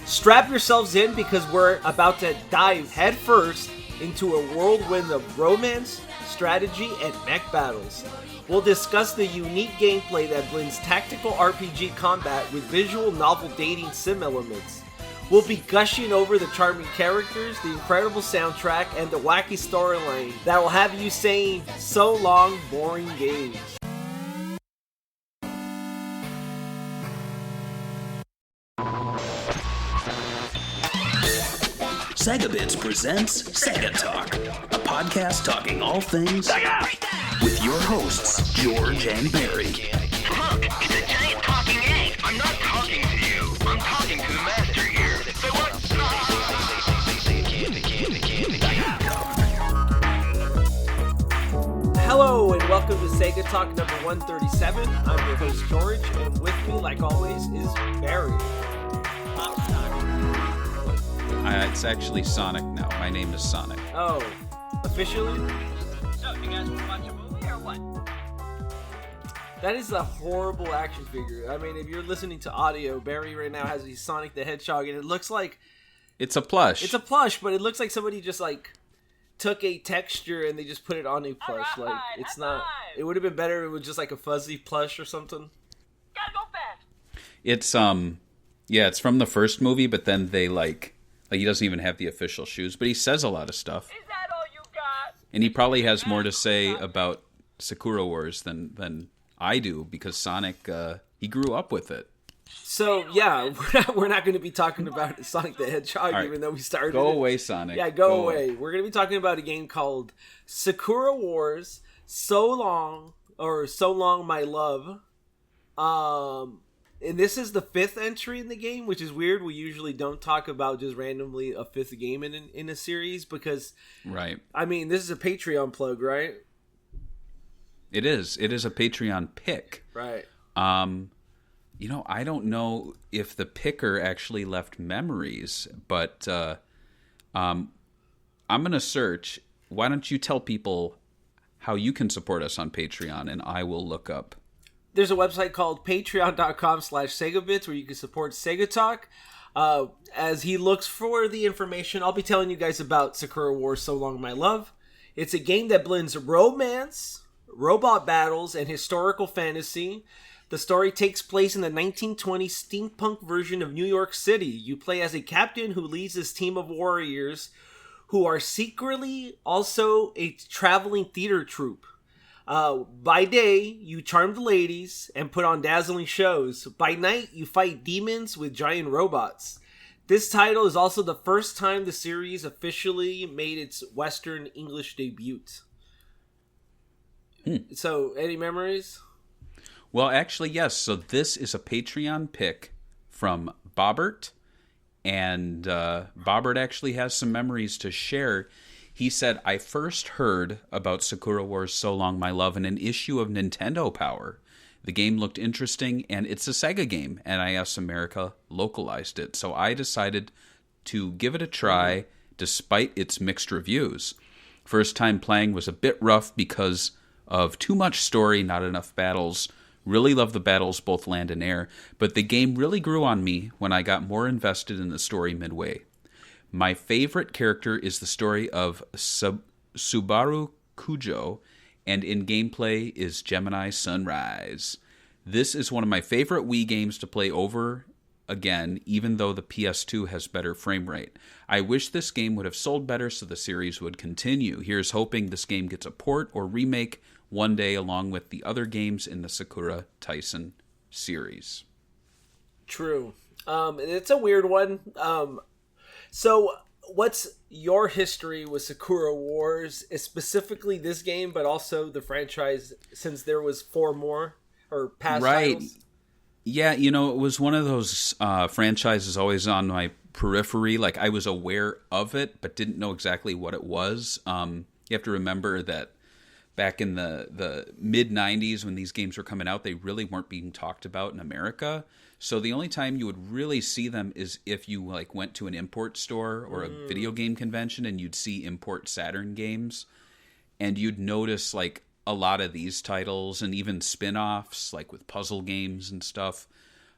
Strap yourselves in because we're about to dive headfirst into a whirlwind of romance, strategy, and mech battles. We'll discuss the unique gameplay that blends tactical RPG combat with visual novel dating sim elements. We'll be gushing over the charming characters, the incredible soundtrack, and the wacky storyline that will have you saying, "So long, boring games." SEGA Bits presents SEGA Talk, a podcast talking all things SEGA with your hosts, George and Barry. Look, it's a giant talking egg. I'm not talking to you. I'm talking to the master here. So what? Hello and welcome to SEGA Talk number 137. I'm your host George, and with me, like always, is Barry. It's actually Sonic now. My name is Sonic. Oh, officially? So, you guys want to watch a movie or what? That is a horrible action figure. I mean, if you're listening to audio, Barry right now has a Sonic the Hedgehog, and it looks like... It's a plush. It's a plush, but it looks like somebody just, took a texture and they just put it on a plush. Alright, it's high not... five. It would have been better if it was just, a fuzzy plush or something. Gotta go fast. It's, it's from the first movie, but then they, he doesn't even have the official shoes, but he says a lot of stuff. Is that all you got? And he probably has more to say about Sakura Wars than I do, because Sonic, he grew up with it. So, yeah, we're not going to be talking about Sonic the Hedgehog, Right. even though we started Go it. away, Sonic. Yeah, go away. We're going to be talking about a game called Sakura Wars, So Long, My Love. And this is the fifth entry in the game, which is weird. We usually don't talk about just randomly a fifth game in a series because, Right. I mean, this is a Patreon plug, right? It is. It is a Patreon pick. Right. I don't know if the picker actually left memories, but I'm going to search. Why don't you tell people how you can support us on Patreon, and I will look up. There's a website called patreon.com/SegaBits where you can support Sega Talk. As he looks for the information, I'll be telling you guys about Sakura Wars So Long My Love. It's a game that blends romance, robot battles, and historical fantasy. The story takes place in the 1920s steampunk version of New York City. You play as a captain who leads this team of warriors who are secretly also a traveling theater troupe. By day, you charm the ladies and put on dazzling shows. By night, you fight demons with giant robots. This title is also the first time the series officially made its Western English debut. So, any memories? Well, actually, yes. So this is a Patreon pick from Bobbert, and Bobbert actually has some memories to share. He said, I first heard about Sakura Wars So Long My Love in an issue of Nintendo Power. The game looked interesting, and it's a Sega game, and NIS America localized it. So I decided to give it a try, despite its mixed reviews. First time playing was a bit rough because of too much story, not enough battles. Really love the battles, both land and air, but the game really grew on me when I got more invested in the story midway. My favorite character is the story of Subaru Kujo, and in gameplay is Gemini Sunrise. This is one of my favorite Wii games to play over again, even though the PS2 has better frame rate. I wish this game would have sold better so the series would continue. Here's hoping this game gets a port or remake one day along with the other games in the Sakura Tyson series. True. It's a weird one. So, what's your history with Sakura Wars, specifically this game, but also the franchise, since there was 4 more, or past titles? Yeah, it was one of those franchises always on my periphery. I was aware of it, but didn't know exactly what it was. You have to remember that back in the mid-90s when these games were coming out, they really weren't being talked about in America. So the only time you would really see them is if you went to an import store or a video game convention and you'd see import Saturn games, and you'd notice a lot of these titles and even spin-offs with puzzle games and stuff.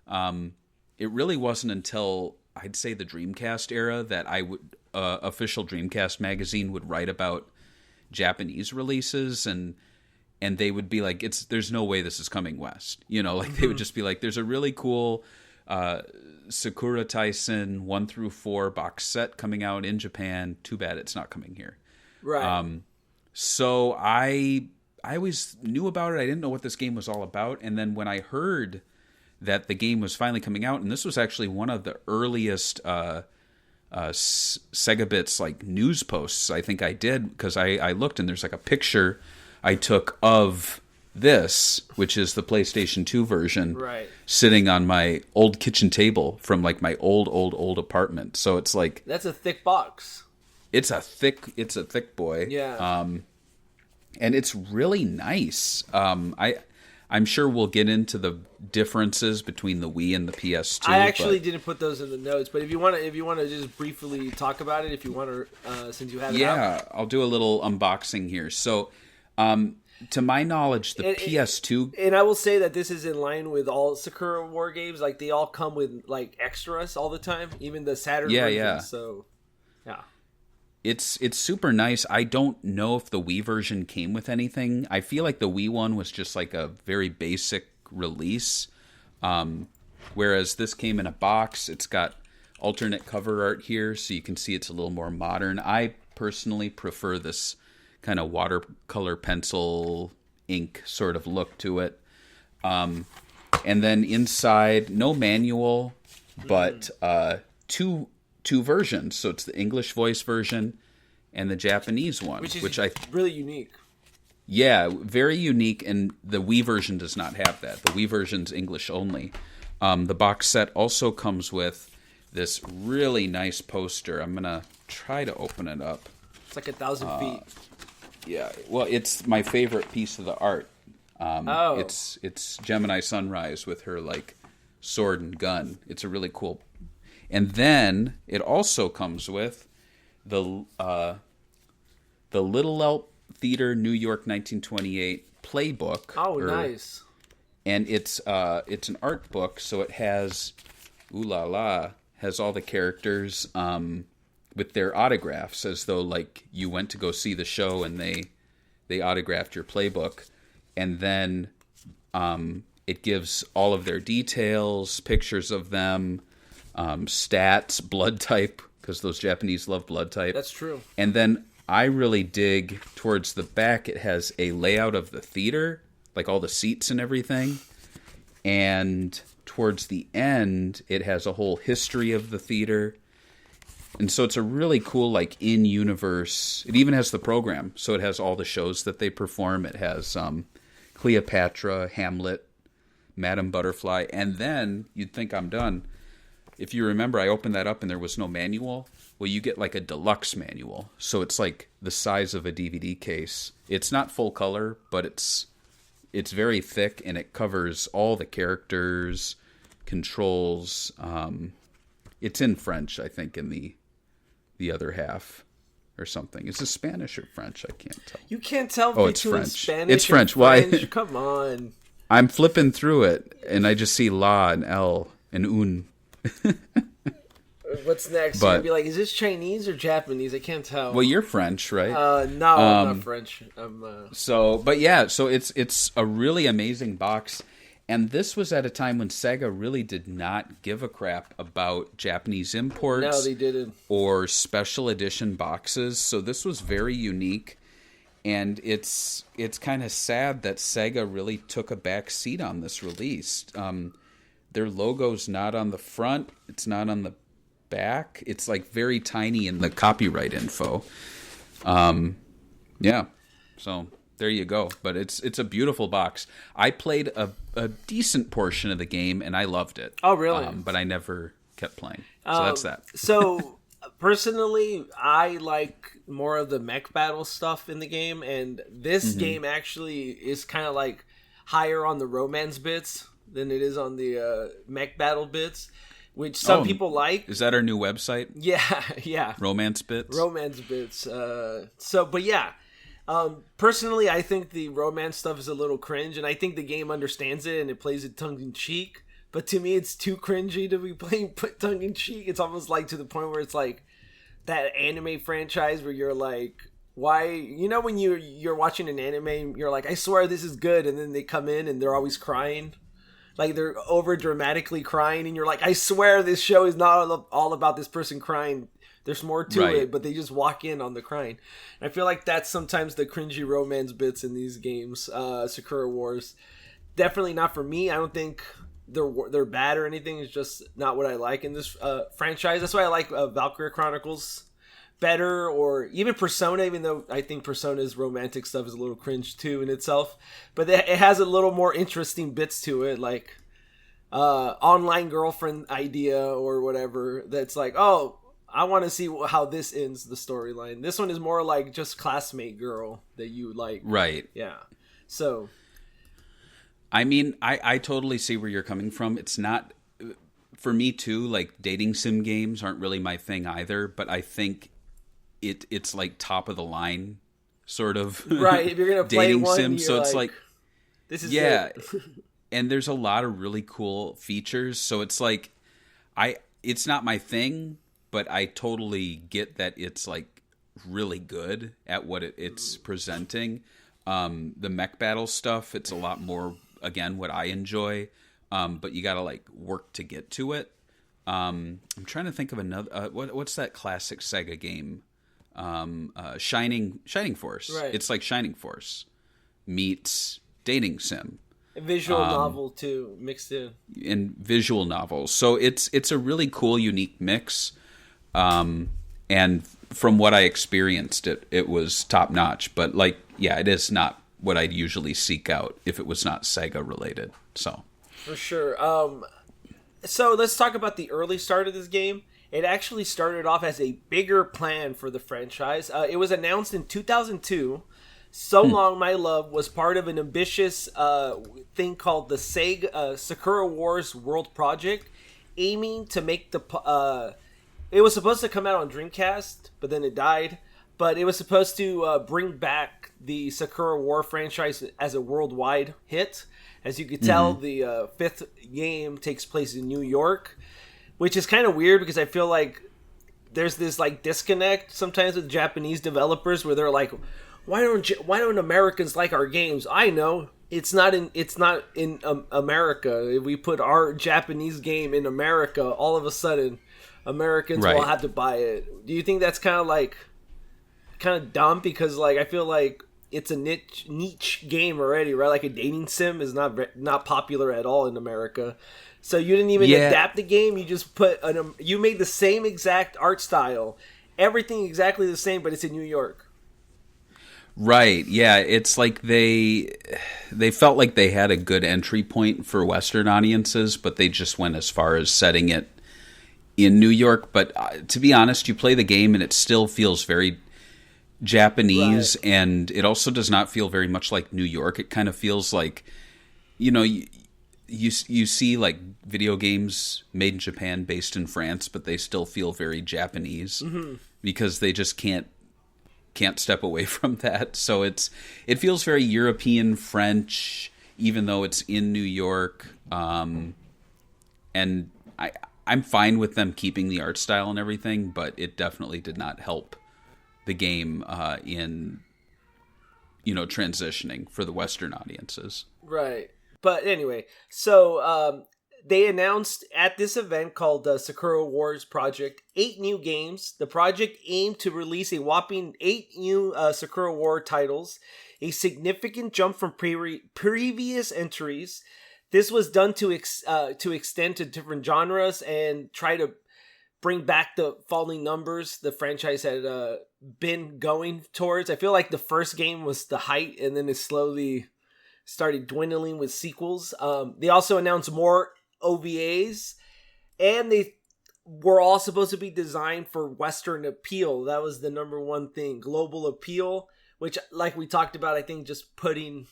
It really wasn't until I'd say the Dreamcast era, that I would official Dreamcast magazine would write about Japanese releases, and they would be like, there's no way this is coming west. Like they would just be like, there's a really cool Sakura Taisen 1 through 4 box set coming out in Japan. Too bad it's not coming here. Right. So I always knew about it. I didn't know what this game was all about. And then when I heard that the game was finally coming out, and this was actually one of the earliest Sega Bits like news posts I think I did, because I looked and there's like a picture I took of this, which is the PlayStation 2 version, right, sitting on my old kitchen table from like my old apartment. So it's like, that's a thick box. It's a thick boy. Yeah. And it's really nice. I'm sure we'll get into the differences between the Wii and the PS2. I actually didn't put those in the notes, but if you want to just briefly talk about it, if you want to, since you have it out. I'll do a little unboxing here. So, to my knowledge, the PS2, and I will say that this is in line with all Sakura War games. Like they all come with like extras all the time, even the Saturn version. Yeah. So, yeah. It's super nice. I don't know if the Wii version came with anything. I feel like the Wii one was just like a very basic release, whereas this came in a box. It's got alternate cover art here, so you can see it's a little more modern. I personally prefer this kind of watercolor pencil ink sort of look to it. And then inside, no manual, but two versions. So it's the English voice version and the Japanese one, which I really unique. Yeah, very unique, and the Wii version does not have that. The Wii version's English only. The box set also comes with this really nice poster. I'm gonna try to open it up. It's like 1,000 feet. Yeah, well, it's my favorite piece of the art. It's Gemini Sunrise with her like sword and gun. It's a really cool. And then it also comes with the Little Elp Theater New York 1928 playbook. Oh, nice. And it's an art book, so it has has all the characters with their autographs, as though like you went to go see the show and they autographed your playbook. And then it gives all of their details, pictures of them, stats, blood type, because those Japanese love blood type. That's true. And then I really dig towards the back. It has a layout of the theater, like all the seats and everything. And towards the end, it has a whole history of the theater. And so it's a really cool, like, in-universe. It even has the program. So it has all the shows that they perform. It has Cleopatra, Hamlet, Madame Butterfly. And then, you'd think I'm done. If you remember, I opened that up and there was no manual. Well, you get like a deluxe manual. So it's like the size of a DVD case. It's not full color, but it's very thick, and it covers all the characters, controls. It's in French, I think, in the other half or something. Is it Spanish or French? I can't tell. You can't tell it's between French. Spanish It's French. and French. Why? Come on. I'm flipping through it, and I just see la and el and un. What's next? You're gonna be like, is this Chinese or Japanese? I can't tell. Well, you're French, right? No, I'm not French. So it's a really amazing box. And this was at a time when Sega really did not give a crap about Japanese imports. No, they didn't. Or special edition boxes. So this was very unique. And it's kind of sad that Sega really took a back seat on this release. Their logo's not on the front. It's not on the back. It's like very tiny in the copyright info. Yeah. So there you go. But it's a beautiful box. I played a decent portion of the game and I loved it. Oh, really? But I never kept playing. So that's that. So personally, I like more of the mech battle stuff in the game, and this game actually is kind of like higher on the romance bits than it is on the mech battle bits, which some people like. Is that our new website? Yeah. Romance bits? Romance bits. But yeah. Personally, I think the romance stuff is a little cringe, and I think the game understands it and it plays it tongue-in-cheek. but to me it's too cringy to be playing tongue in cheek. It's almost like to the point where it's like that anime franchise where you're like, why, when you're watching an anime, you're like, I swear this is good, and then they come in and they're always crying, like they're over dramatically crying, and you're like, I swear this show is not all about this person crying. There's more to it, but they just walk in on the crying. And I feel like that's sometimes the cringy romance bits in these games. Sakura Wars, definitely not for me. I don't think they're bad or anything. It's just not what I like in this franchise. That's why I like Valkyria Chronicles better, or even Persona, even though I think Persona's romantic stuff is a little cringe too in itself, but it has a little more interesting bits to it, like online girlfriend idea or whatever, that's like, oh, I want to see how this ends the storyline. This one is more like just classmate girl that you like, right? Yeah. So I mean, I totally see where you're coming from. It's not, for me too, like dating sim games aren't really my thing either, but I think it's like top of the line sort of right. If you're gonna play dating one, sim, so it's like this is it. And there's a lot of really cool features, so it's like it's not my thing, but I totally get that it's like really good at what it's presenting. The mech battle stuff, it's a lot more, again, what I enjoy, but you gotta like work to get to it. I'm trying to think of another what's that classic Sega game, Shining Force. Right. It's like Shining Force meets dating sim, a visual novel too, mixed in visual novels. So it's a really cool, unique mix, and from what I experienced, it was top notch. But like, yeah, it is not what I'd usually seek out if it was not Sega related. So for sure. So let's talk about the early start of this game. It actually started off as a bigger plan for the franchise. It was announced in 2002. So Long My Love was part of an ambitious thing called the SEGA Sakura Wars World Project, aiming to make the... it was supposed to come out on Dreamcast, but then it died. But it was supposed to bring back the Sakura War franchise as a worldwide hit. As you could tell, the fifth game takes place in New York, which is kind of weird because I feel like there's this like disconnect sometimes with Japanese developers where they're like, why don't Americans like our games? I know it's not in America. If we put our Japanese game in America, all of a sudden Americans will have to buy it. Do you think that's kind of dumb? Because like I feel like it's a niche game already, right? Like a dating sim is not popular at all in America. So you didn't even adapt the game. You just you made the same exact art style, everything exactly the same, but it's in New York. Right. Yeah. It's like they felt like they had a good entry point for Western audiences, but they just went as far as setting it in New York. But to be honest, you play the game and it still feels very Japanese, right. And it also does not feel very much like New York. It kind of feels like, you see like video games made in Japan based in France, but they still feel very Japanese because they just can't step away from that. So it feels very European French, even though it's in New York. And I'm fine with them keeping the art style and everything, but it definitely did not help the game in transitioning for the Western audiences. Right. But anyway, so they announced at this event called the Sakura Wars Project 8 new games. The project aimed to release a whopping 8 new Sakura War titles, a significant jump from previous entries. This was done to extend to different genres and try to bring back the falling numbers the franchise had been going towards. I feel like the first game was the height, and then it slowly started dwindling with sequels. They also announced more OVAs, and they were all supposed to be designed for Western appeal. That was the number one thing, global appeal, which, like we talked about, I think just putting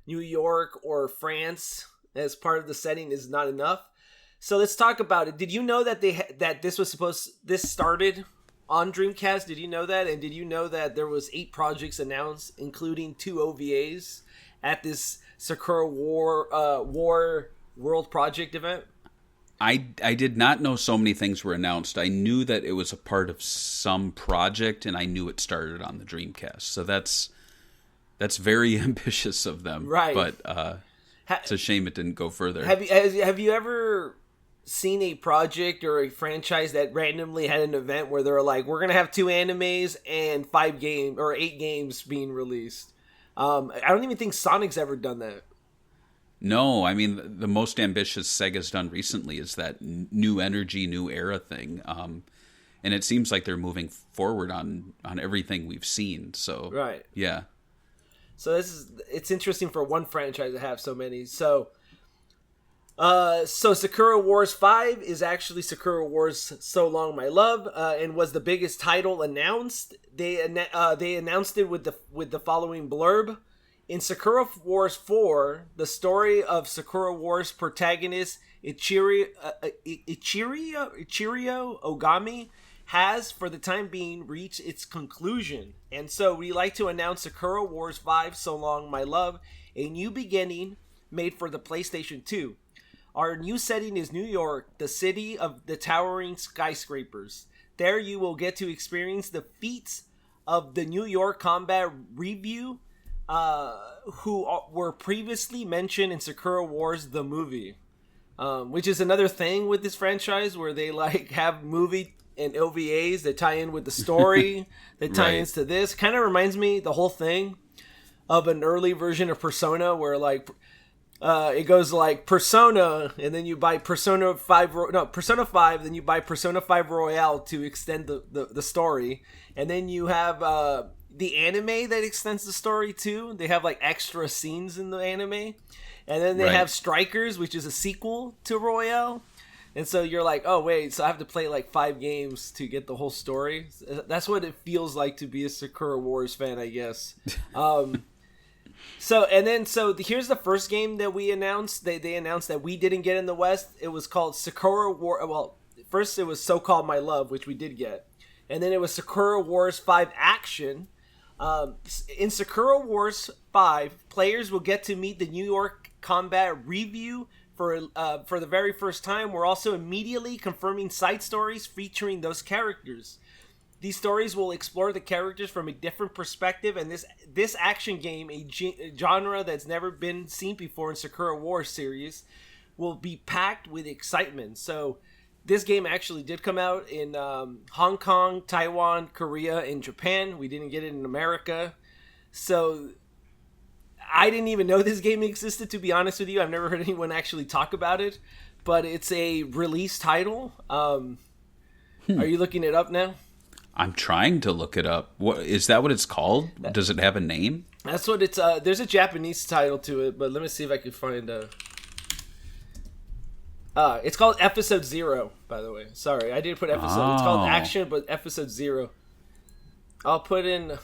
New York or France as part of the setting is not enough. So let's talk about it. Did you know that this started on Dreamcast? Did you know that? And did you know that there was 8 projects announced, including 2 OVAs, at this Sakura War World Project event? I did not know so many things were announced. I knew that it was a part of some project, and I knew it started on the Dreamcast. So that's very ambitious of them. Right. But it's a shame it didn't go further. Have you ever seen a project or a franchise that randomly had an event where they're like, we're going to have 2 animes and 8 games being released? I don't even think Sonic's ever done that. No, I mean, the most ambitious Sega's done recently is that new energy, new era thing. And it seems like they're moving forward on everything we've seen. So, right. Yeah. So it's interesting for one franchise to have so many. So Sakura Wars 5 is actually Sakura Wars So Long My Love, and was the biggest title announced. They announced it with the following blurb. In Sakura Wars 4, the story of Sakura Wars protagonist Ichirio Ogami has, for the time being, reached its conclusion. And so we like to announce Sakura Wars 5 So Long My Love, a new beginning made for the PlayStation 2. Our new setting is New York, the city of the towering skyscrapers. There you will get to experience the feats of the New York Combat Review, who were previously mentioned in Sakura Wars the movie, which is another thing with this franchise where they like have movie and OVAs that tie in with the story that tie into this. Kind of reminds me, the whole thing, of an early version of Persona where like it goes like Persona, and then you buy Persona 5, then you buy Persona 5 Royale to extend the story, and then you have the anime that extends the story too. They have like extra scenes in the anime, and then they have Strikers, which is a sequel to Royale. And so you're like, oh wait, so I have to play like 5 games to get the whole story. That's what it feels like to be a Sakura Wars fan, I guess. So here's the first game that we announced. They announced that we didn't get in the West. It was called Sakura War. Well, first it was So Called My Love, which we did get, and then it was Sakura Wars 5 Action. In Sakura Wars 5, players will get to meet the New York Combat Review for the very first time. We're also immediately confirming side stories featuring those characters. These stories will explore the characters from a different perspective, and this action game, a genre that's never been seen before in Sakura Wars series, will be packed with excitement. So this game actually did come out in Hong Kong, Taiwan, Korea, and Japan. We didn't get it in America. So I didn't even know this game existed, to be honest with you. I've never heard anyone actually talk about it. But it's a release title. Are you looking it up now? I'm trying to look it up. What is that? What it's called? Does it have a name? That's what it's. There's a Japanese title to it, but let me see if I can find a. It's called Episode 0, by the way. Sorry, I did put episode. It's called Action, but Episode 0. I'll put in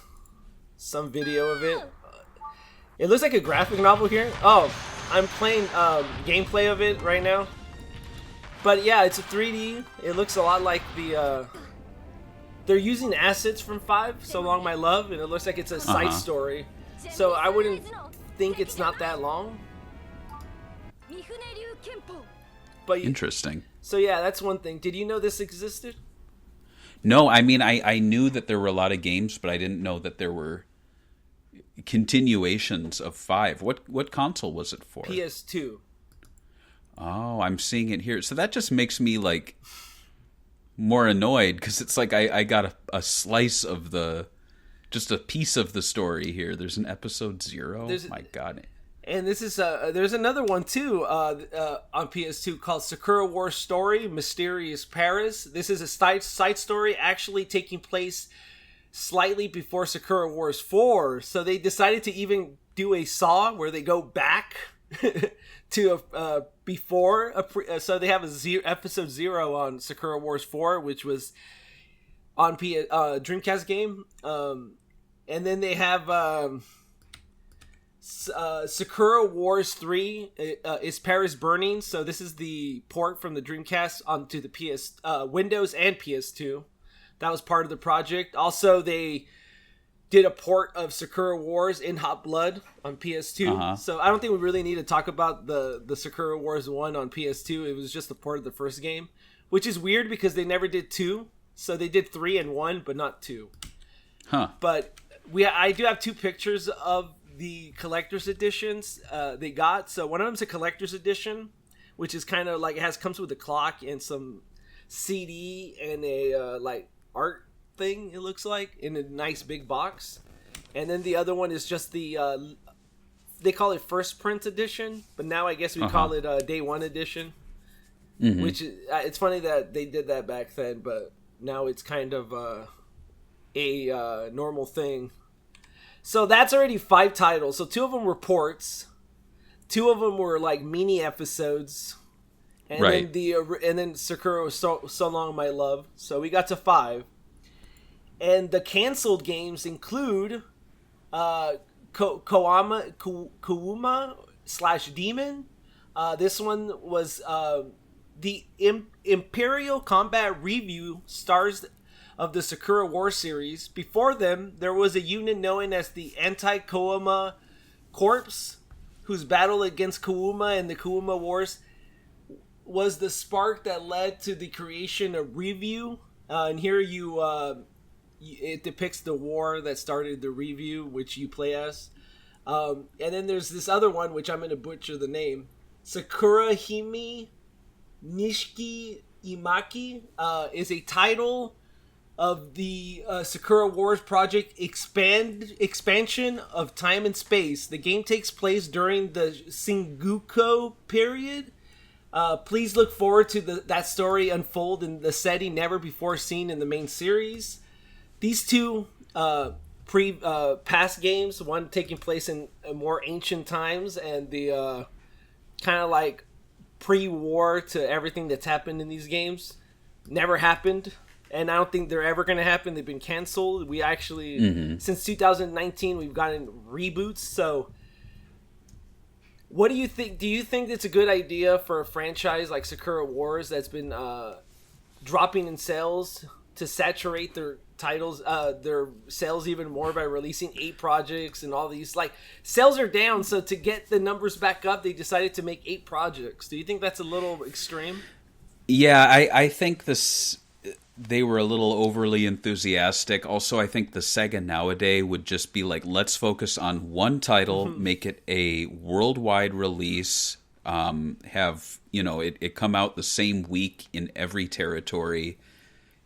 some video of it. It looks like a graphic novel here. Oh, I'm playing gameplay of it right now. But yeah, it's a 3D. It looks a lot like the. They're using assets from 5, So Long My Love, and it looks like it's a side story. So I wouldn't think it's not that long. But interesting. So yeah, that's one thing. Did you know this existed? No, I mean, I knew that there were a lot of games, but I didn't know that there were continuations of 5. What console was it for? PS2. Oh, I'm seeing it here. So that just makes me like more annoyed, because it's like I got a slice of just a piece of the story here. There's an Episode 0. My God. And this is there's another one too on PS2 called Sakura Wars Story Mysterious Paris. This is a side story actually taking place slightly before Sakura Wars 4. So they decided to even do a Saw where they go back to before. So they have Episode 0 on Sakura Wars 4, which was on Dreamcast game. And then they have Sakura Wars 3 is Paris Burning. So this is the port from the Dreamcast onto the PS Windows and PS2. That was part of the project. Also, they did a port of Sakura Wars in Hot Blood on PS2. So I don't think we really need to talk about the Sakura Wars 1 on PS2. It was just a port of the first game, which is weird because they never did 2. So they did 3 and 1, but not 2. But I do have 2 pictures of the collector's editions they got. So one of them's a collector's edition, which is kind of like comes with a clock and some CD and a like art thing, it looks like, in a nice big box. And then the other one is just the they call it first print edition, but now I guess we call it day one edition. Which is, it's funny that they did that back then, but now it's kind of a normal thing. So that's already 5 titles. So 2 of them were ports, 2 of them were like mini episodes, and then Sakura was so Long My Love. So we got to 5. And the canceled games include Kouma/Demon. This one was the Imperial Combat Review stars of the Sakura War series. Before them, there was a unit known as the Anti-Kouma Corps, whose battle against Kouma and the Kouma Wars was the spark that led to the creation of Review. And here it depicts the war that started the Review, which you play as. And then there's this other one, which I'm going to butcher the name. Sakura Hime Nishiki Imaki is a title of the Sakura Wars project expansion of time and space. The game takes place during the Sengoku period. Please look forward to that story unfold in the setting never before seen in the main series. These 2 past games, one taking place in more ancient times, and the kind of like pre-war to everything that's happened in these games, never happened. And I don't think they're ever going to happen. They've been canceled. We actually, since 2019, we've gotten reboots. So what do you think? Do you think it's a good idea for a franchise like Sakura Wars that's been dropping in sales to saturate their titles, their sales even more by releasing 8 projects and all these? Like, sales are down, so to get the numbers back up, they decided to make 8 projects. Do you think that's a little extreme? Yeah, I think they were a little overly enthusiastic. Also, I think the Sega nowadays would just be like, let's focus on one title, make it a worldwide release, have, it come out the same week in every territory.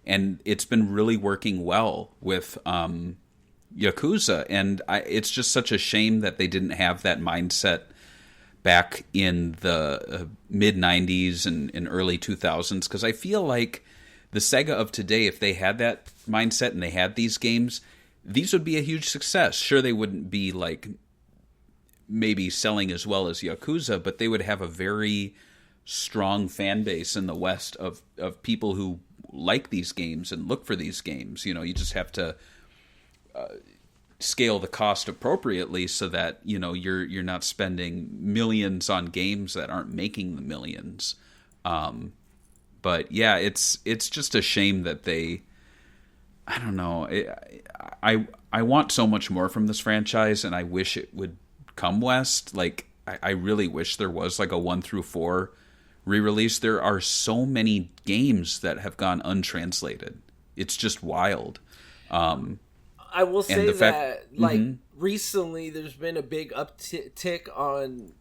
And it's been really working well with Yakuza. And it's just such a shame that they didn't have that mindset back in the mid-90s and early 2000s. Because I feel like the Sega of today, if they had that mindset and they had these games, these would be a huge success. Sure, they wouldn't be like maybe selling as well as Yakuza, but they would have a very strong fan base in the West of people who like these games and look for these games. You just have to scale the cost appropriately so that you're not spending millions on games that aren't making the millions. But yeah, it's just a shame that they, I don't know. I want so much more from this franchise, and I wish it would come West. Like, I really wish there was like a 1 through 4 re-release. There are so many games that have gone untranslated. It's just wild. I will say that recently there's been a big uptick on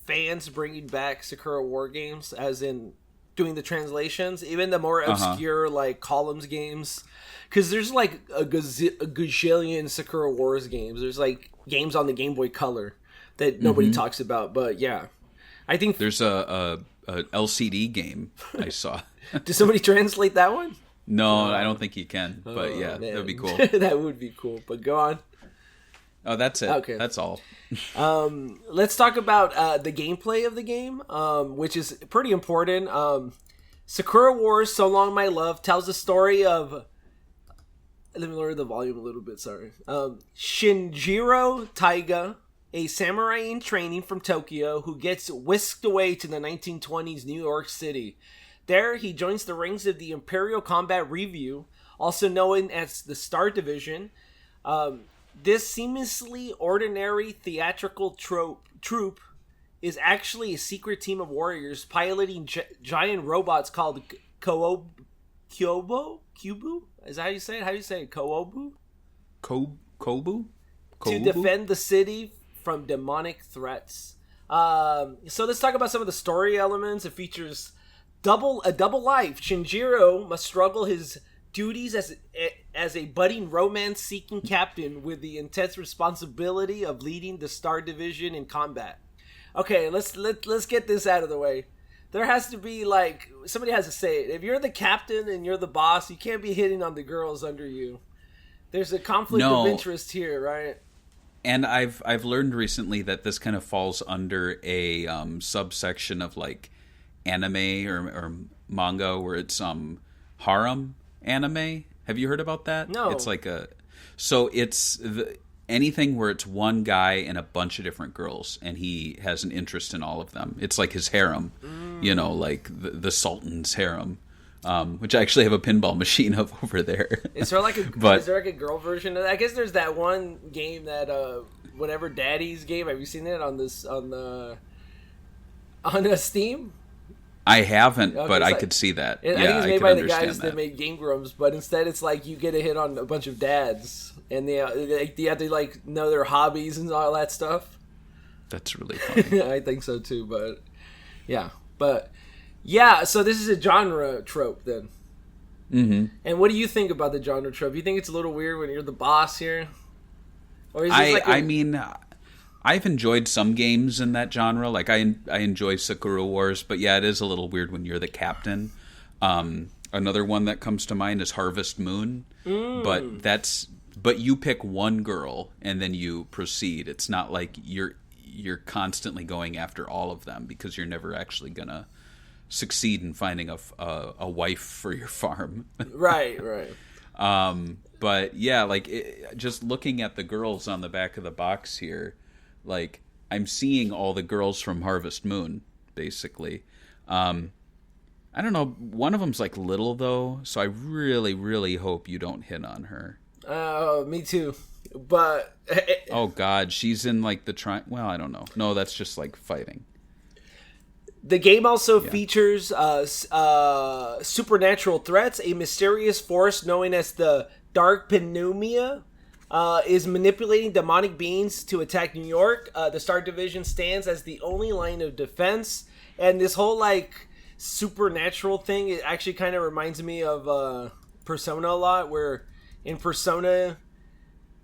fans bringing back Sakura War games, as in doing the translations, even the more obscure like Columns games, because there's like a gazillion Sakura Wars games. There's like games on the Game Boy Color that nobody talks about, but yeah, I think there's a LCD game I saw. Did somebody translate that one? No, I don't think you can, but yeah, that'd be cool. That would be cool, but go on. Oh, that's it. Okay. That's all. Let's talk about the gameplay of the game, which is pretty important. Sakura Wars So Long My Love tells the story of... Let me lower the volume a little bit, sorry. Shinjiro Taiga, a samurai in training from Tokyo who gets whisked away to the 1920s New York City. There, he joins the ranks of the Imperial Combat Review, also known as the Star Division, This seamlessly ordinary theatrical troupe is actually a secret team of warriors piloting giant robots called Kyobu? Is that how you say it? How do you say it? Koobu? Kobu? To defend the city from demonic threats. So let's talk about some of the story elements. It features a double life. Shinjiro must struggle his duties as a budding romance-seeking captain with the intense responsibility of leading the Star Division in combat. Okay, let's get this out of the way. There has to be, like, somebody has to say it. If you're the captain and you're the boss, you can't be hitting on the girls under you. There's a conflict of interest here, right? And I've learned recently that this kind of falls under a subsection of, like, anime or manga where it's harem anime. Have you heard about that? No. It's like it's anything where it's one guy and a bunch of different girls, and he has an interest in all of them. It's like his harem, like the Sultan's harem, which I actually have a pinball machine of over there. Is there like a girl version of that? I guess there's that one game that whatever Daddy's game. Have you seen it on the Steam? I haven't, but I could see that. I think it's made by the guys that made Game Grumps, but instead it's like you get a hit on a bunch of dads, and you have to like know their hobbies and all that stuff. That's really funny. I think so too, but so this is a genre trope then. Mm-hmm. And what do you think about the genre trope? You think it's a little weird when you're the boss here? Or is this I mean, I've enjoyed some games in that genre. Like I enjoy Sakura Wars, but yeah, it is a little weird when you're the captain. Another one that comes to mind is Harvest Moon, but you pick one girl and then you proceed. It's not like you're constantly going after all of them because you're never actually gonna succeed in finding a wife for your farm. Right. But yeah, like just looking at the girls on the back of the box here. Like, I'm seeing all the girls from Harvest Moon, basically. I don't know. One of them's, like, little, though, so I really, really hope you don't hit on her. Me too. But... oh, God. She's in, like, the... Well, I don't know. No, that's just, like, fighting. The game also features supernatural threats. A mysterious force known as the Dark Pneumia is manipulating demonic beings to attack New York. The Star Division stands as the only line of defense. And this whole, like, supernatural thing, it actually kind of reminds me of Persona a lot, where in Persona,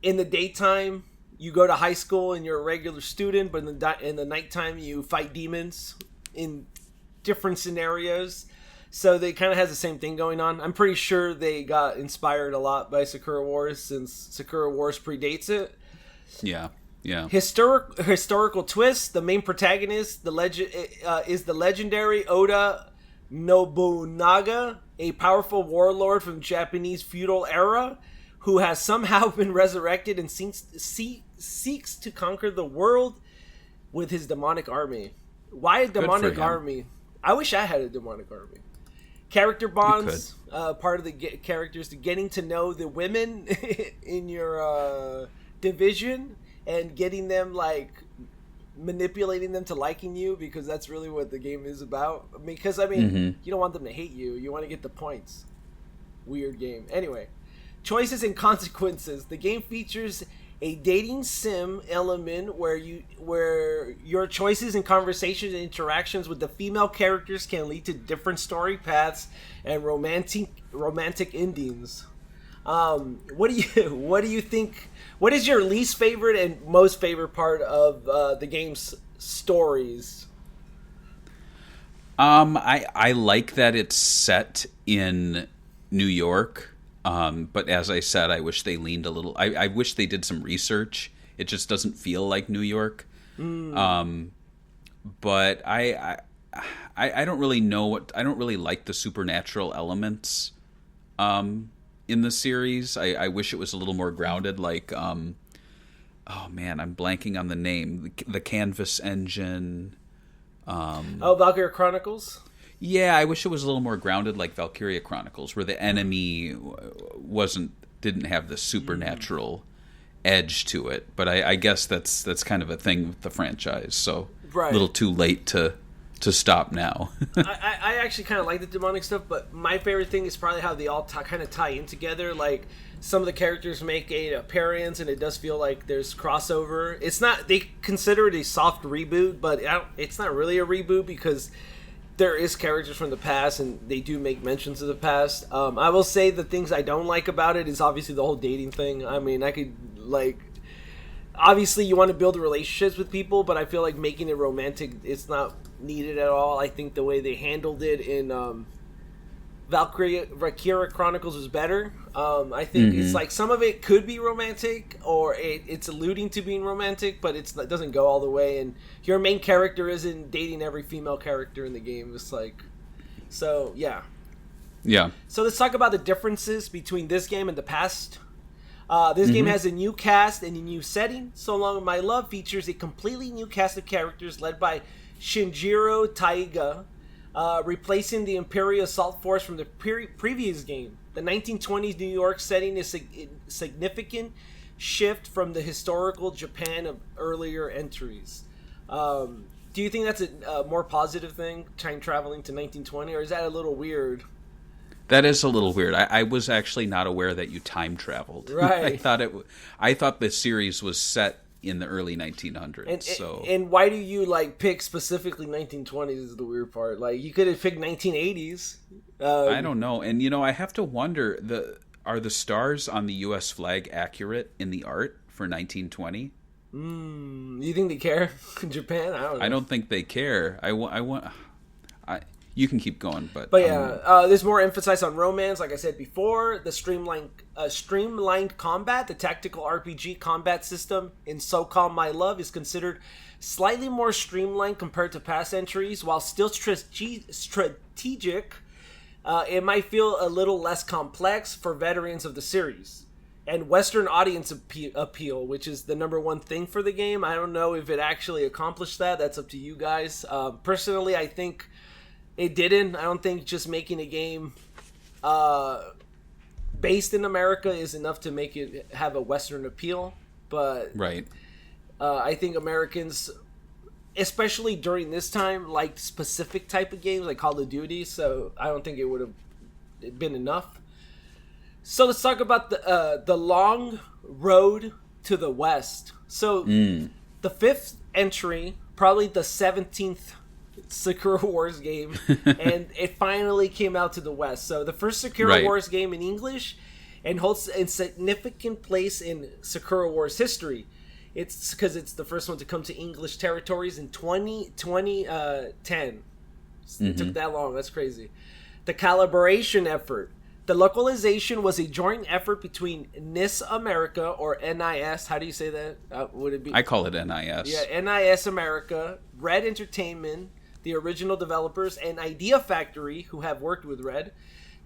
in the daytime, you go to high school and you're a regular student, but in the nighttime, you fight demons in different scenarios. So they kind of has the same thing going on. I'm pretty sure they got inspired a lot by Sakura Wars since Sakura Wars predates it. Yeah. Historical twist. The main protagonist, is the legendary Oda Nobunaga, a powerful warlord from the Japanese feudal era, who has somehow been resurrected and seeks to conquer the world with his demonic army. Why a demonic army? I wish I had a demonic army. Character bonds, part of the characters, getting to know the women in your division and getting them, like, manipulating them to liking you, because that's really what the game is about. Because, you don't want them to hate you. You want to get the points. Weird game. Anyway, choices and consequences. The game features a dating sim element where your choices and conversations and interactions with the female characters can lead to different story paths and romantic endings. What do you think? What is your least favorite and most favorite part of the game's stories? I like that it's set in New York. But as I said, I wish they leaned a little. I wish they did some research. It just doesn't feel like New York. But I don't really know what. I don't really like the supernatural elements in the series. I wish it was a little more grounded. Like, oh man, I'm blanking on the name. The Canvas Engine. Valkyria Chronicles. Yeah, I wish it was a little more grounded, like Valkyria Chronicles, where the enemy didn't have the supernatural edge to it. But I guess that's kind of a thing with the franchise. So Right. a little too late to stop now. I actually kind of like the demonic stuff, but my favorite thing is probably how they all kind of tie in together. Like, some of the characters make an appearance, and it does feel like there's crossover. It's not, they consider it a soft reboot, but it's not really a reboot because there is characters from the past, and they do make mentions of the past. I will say the things I don't like about it is obviously the whole dating thing. I mean, I could, like, obviously you want to build relationships with people, but I feel like making it romantic, it's not needed at all. I think the way they handled it in Valkyria Chronicles was better. I think it's like some of it could be romantic, or it's alluding to being romantic, but it doesn't go all the way. And your main character isn't dating every female character in the game. It's like, so yeah. Yeah. So let's talk about the differences between this game and the past. This game has a new cast and a new setting. So Long My Love features a completely new cast of characters led by Shinjiro Taiga, replacing the Imperial Assault Force from the previous game. The 1920s New York setting is a significant shift from the historical Japan of earlier entries. Do you think that's a more positive thing, time traveling to 1920, or is that a little weird? That is a little weird. I was actually not aware that you time traveled. Right. I thought the series was set in the early 1900s. And why do you like pick specifically 1920s is the weird part. Like, you could have picked 1980s. I don't know. And I have to wonder, are the stars on the US flag accurate in the art for 1920? You think they care in Japan? I don't know. I don't think they care. You can keep going, but yeah, there's more emphasis on romance, like I said before. The streamlined combat, the tactical RPG combat system in So Called My Love is considered slightly more streamlined compared to past entries. While still strategic, it might feel a little less complex for veterans of the series. And Western audience appeal, which is the number one thing for the game. I don't know if it actually accomplished that. That's up to you guys. Personally, I think it didn't. I don't think just making a game based in America is enough to make it have a Western appeal. But right. I think Americans, especially during this time, liked specific type of games like Call of Duty. So I don't think it would have been enough. So let's talk about the long road to the West. So the fifth entry, probably the 17th Sakura Wars game, and it finally came out to the West. So the first Sakura Wars game in English, and holds a significant place in Sakura Wars history. It's because it's the first one to come to English territories in 2010. It took that long. That's crazy. The collaboration effort. The localization was a joint effort between NIS America, or NIS. How do you say that? Would it be? I call it NIS. Yeah, NIS America, Red Entertainment, the original developers, and Idea Factory, who have worked with Red.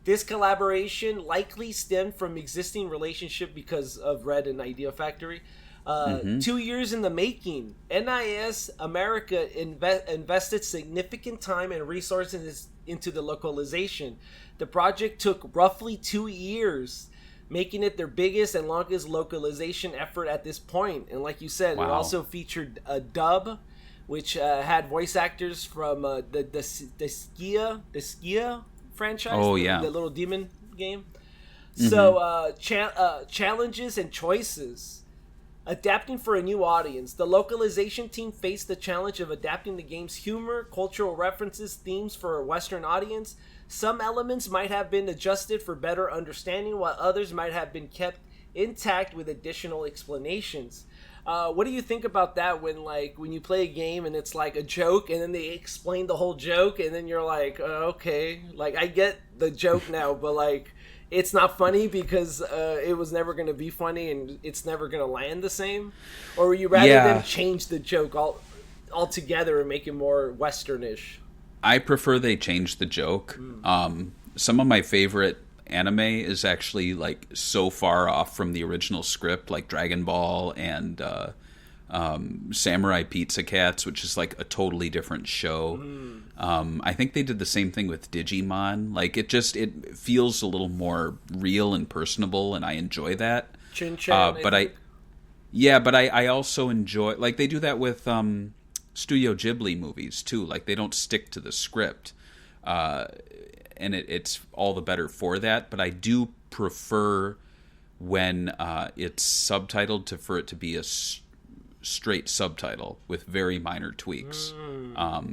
This collaboration likely stemmed from existing relationship because of Red and Idea Factory. 2 years in the making, NIS America invested significant time and resources into the localization. The project took roughly 2 years, making it their biggest and longest localization effort at this point. And like you said, it also featured a dub, which had voice actors from the SEGA franchise. Oh, yeah. The little demon game. So challenges and choices. Adapting for a new audience. The localization team faced the challenge of adapting the game's humor, cultural references, themes for a Western audience. Some elements might have been adjusted for better understanding, while others might have been kept intact with additional explanations. What do you think about that when you play a game and it's like a joke and then they explain the whole joke and then you're like, okay, like I get the joke now, but like it's not funny because it was never going to be funny and it's never going to land the same? Or would you rather them change the joke altogether and make it more Westernish? I prefer they change the joke. Some of my favorite anime is actually like so far off from the original script, like Dragon Ball and Samurai Pizza Cats, which is like a totally different show. I think they did the same thing with Digimon. Like it feels a little more real and personable, and I enjoy that. Chin-chan, but Yeah, but I also enjoy, like, they do that with Studio Ghibli movies too. Like, they don't stick to the script, and it's all the better for that. But I do prefer when it's subtitled for it to be a straight subtitle with very minor tweaks,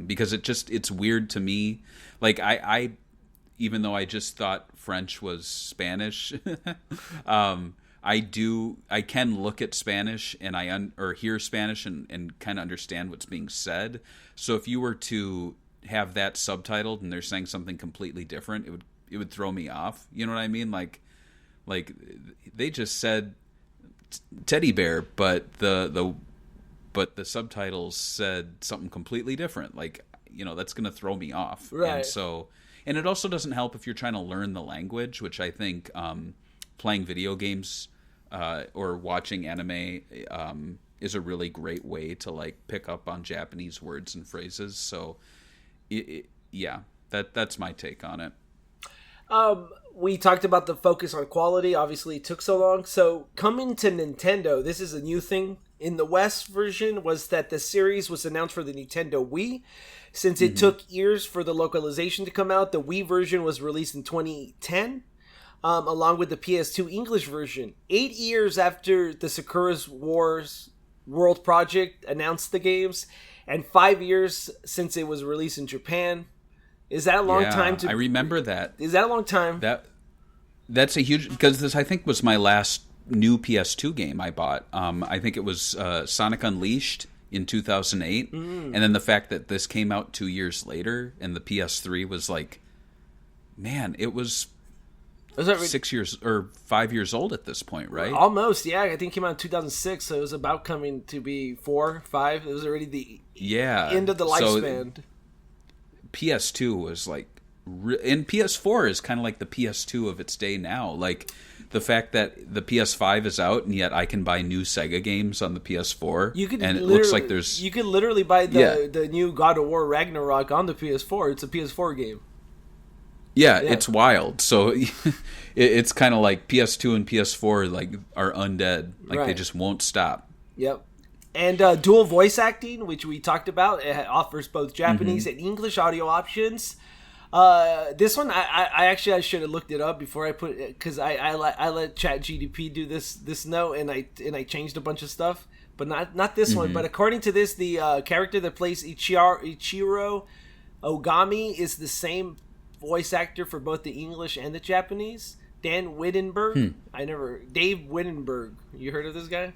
because it's weird to me. Like, I even though I just thought French was Spanish, I can look at Spanish and or hear Spanish and kind of understand what's being said. So if you were to have that subtitled and they're saying something completely different, it would throw me off. You know what I mean? Like they just said teddy bear, but the subtitles said something completely different. Like, that's going to throw me off. Right. And it also doesn't help if you're trying to learn the language, which I think playing video games or watching anime is a really great way to, like, pick up on Japanese words and phrases. So, that's my take on it. We talked about the focus on quality. Obviously, it took so long. So, coming to Nintendo, this is a new thing. In the West version was that the series was announced for the Nintendo Wii. Since it took years for the localization to come out, the Wii version was released in 2010, along with the PS2 English version. 8 years after the Sakura's Wars World Project announced the games, and 5 years since it was released in Japan. Is that a long time? I remember that. Is that a long time? That's a huge, because this, I think, was my last new PS2 game I bought. I think it was Sonic Unleashed in 2008, and then the fact that this came out 2 years later and the PS3 was like, man, it was 6 years or 5 years old at this point, right? Almost, yeah. I think it came out in 2006, so it was about coming to be 4, 5. It was already the end of the lifespan. So PS2 was like, and PS4 is kind of like the PS2 of its day now. Like, the fact that the PS5 is out and yet I can buy new Sega games on the PS4, and it looks like there's... You could literally buy the new God of War Ragnarok on the PS4. It's a PS4 game. Yeah, it's wild. So it's kind of like PS2 and PS4 like are undead. Like, they just won't stop. Yep. And dual voice acting, which we talked about, it offers both Japanese and English audio options. This one, I should have looked it up before I put it, because I let ChatGPT do this note, and I changed a bunch of stuff, but not this one. But according to this, the character that plays Ichiro Ogami is the same voice actor for both the English and the Japanese. Dan Wittenberg. Dave Wittenberg. You heard of this guy?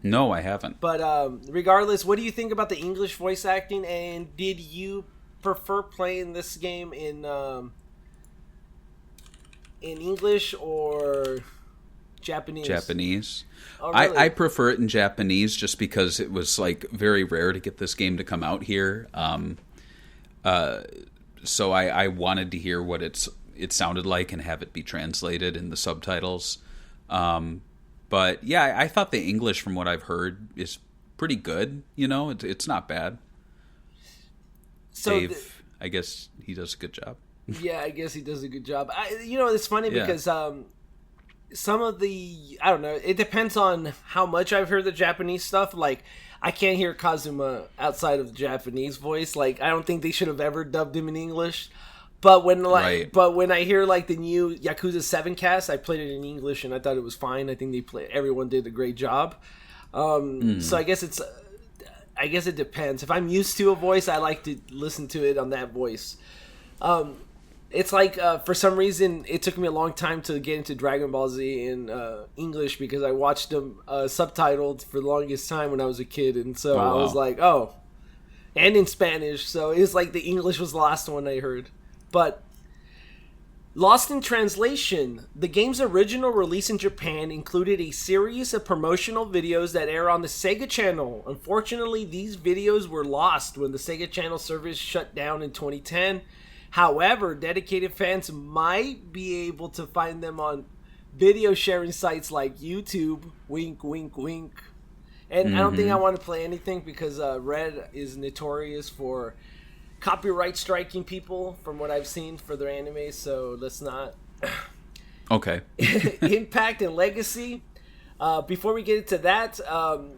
No, I haven't. But regardless, what do you think about the English voice acting, and did you prefer playing this game in English or Japanese? Oh, really? I prefer it in Japanese, just because it was like very rare to get this game to come out here. So I wanted to hear what it sounded like and have it be translated in the subtitles. But yeah, I thought the English, from what I've heard, is pretty good. It's not bad. So Dave, I guess he does a good job. Yeah, I guess he does a good job. It's funny because some of the, I don't know, it depends on how much I've heard the Japanese stuff. Like, I can't hear Kazuma outside of the Japanese voice. Like, I don't think they should have ever dubbed him in English. But when I hear like the new Yakuza 7 cast, I played it in English and I thought it was fine. I think everyone did a great job. So I guess it depends. If I'm used to a voice, I like to listen to it on that voice. It's like, for some reason, it took me a long time to get into Dragon Ball Z in English, because I watched them subtitled for the longest time when I was a kid. And so I was like, oh. And in Spanish. So it was like the English was the last one I heard. But Lost in Translation, the game's original release in Japan included a series of promotional videos that air on the Sega Channel. Unfortunately, these videos were lost when the Sega Channel service shut down in 2010. However, dedicated fans might be able to find them on video sharing sites like YouTube. Wink, wink, wink. And I don't think I want to play anything, because Red is notorious for copyright striking people, from what I've seen, for their anime, so let's not. Okay. Impact and Legacy. Before we get into that,